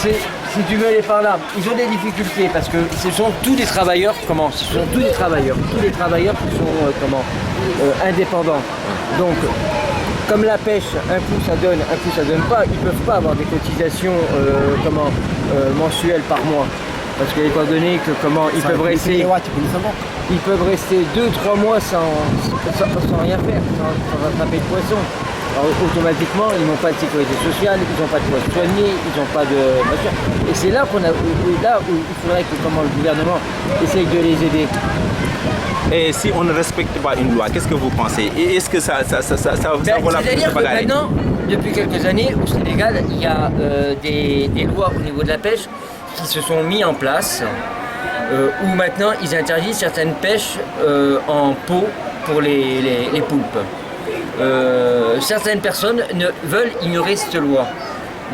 si tu veux les par là, ils ont des difficultés parce que ce sont tous des travailleurs, ce sont tous des travailleurs qui sont indépendants. Donc, comme la pêche, un coup ça donne, un coup ça donne pas, ils peuvent pas avoir des cotisations mensuelles par mois. Parce que étant donné que ils peuvent rester 2-3 mois sans rien faire, sans attraper de poisson. Alors, automatiquement, ils n'ont pas de sécurité sociale, ils n'ont pas de quoi se soigner, ils n'ont pas de... Et c'est là où il faudrait que le gouvernement essaye de les aider. Et si on ne respecte pas une loi, qu'est-ce que vous pensez? Et est-ce que ça vaut la peine de se bagarrer? Maintenant, depuis quelques années, au Sénégal, il y a des lois au niveau de la pêche qui se sont mis en place, où maintenant ils interdisent certaines pêches en pot pour les poulpes. Certaines personnes veulent ignorer cette loi.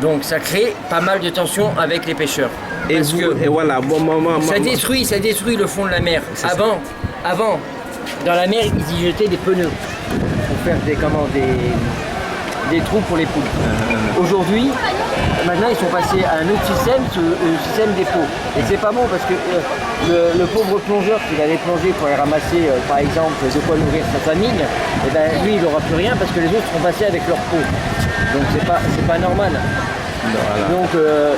Donc ça crée pas mal de tensions avec les pêcheurs. Et voilà, ça détruit le fond de la mer. Avant, dans la mer, ils y jetaient des pneus pour faire des trous pour les poules. Aujourd'hui, maintenant ils sont passés à un autre système, le système des pots. Et c'est pas bon parce que le pauvre plongeur qui va aller plonger pour aller ramasser par exemple de quoi nourrir sa famille, et ben, lui il n'aura plus rien parce que les autres seront passés avec leur pot. Donc c'est pas normal. Voilà. Donc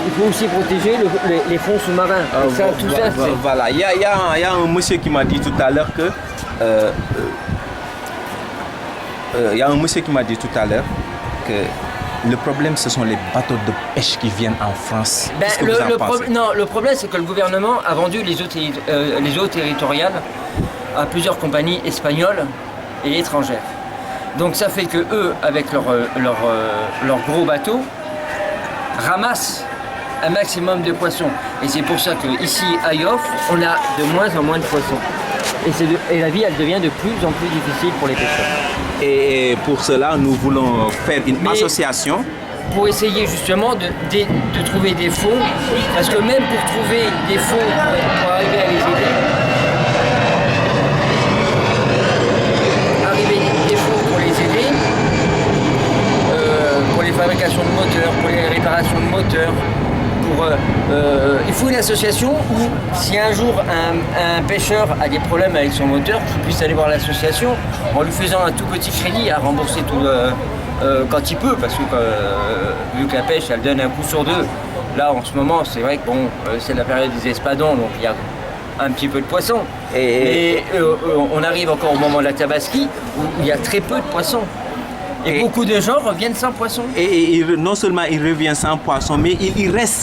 il faut aussi protéger les fonds sous-marins. Voilà, il y a un monsieur qui m'a dit tout à l'heure que le problème, ce sont les bateaux de pêche qui viennent en France. Le problème, c'est que le gouvernement a vendu les eaux territoriales à plusieurs compagnies espagnoles et étrangères. Donc ça fait que eux, avec leurs gros bateaux, ramassent un maximum de poissons. Et c'est pour ça qu'ici, à Yoff, on a de moins en moins de poissons. Et la vie, elle devient de plus en plus difficile pour les pêcheurs. Et pour cela, nous voulons faire une association. Pour essayer justement de trouver des fonds, parce que même pour trouver des fonds pour arriver à les aider, pour les fabrications de moteurs, pour les réparations de moteurs, il faut une association où si un jour un pêcheur a des problèmes avec son moteur, qu'il puisse aller voir l'association en lui faisant un tout petit crédit à rembourser tout quand il peut, parce que vu que la pêche elle donne un coup sur deux, là en ce moment c'est vrai que c'est la période des espadons, donc il y a un petit peu de poissons. Et on arrive encore au moment de la Tabaski où il y a très peu de poissons. Et beaucoup de gens reviennent sans poisson. Et non seulement ils reviennent sans poisson, mais ils restent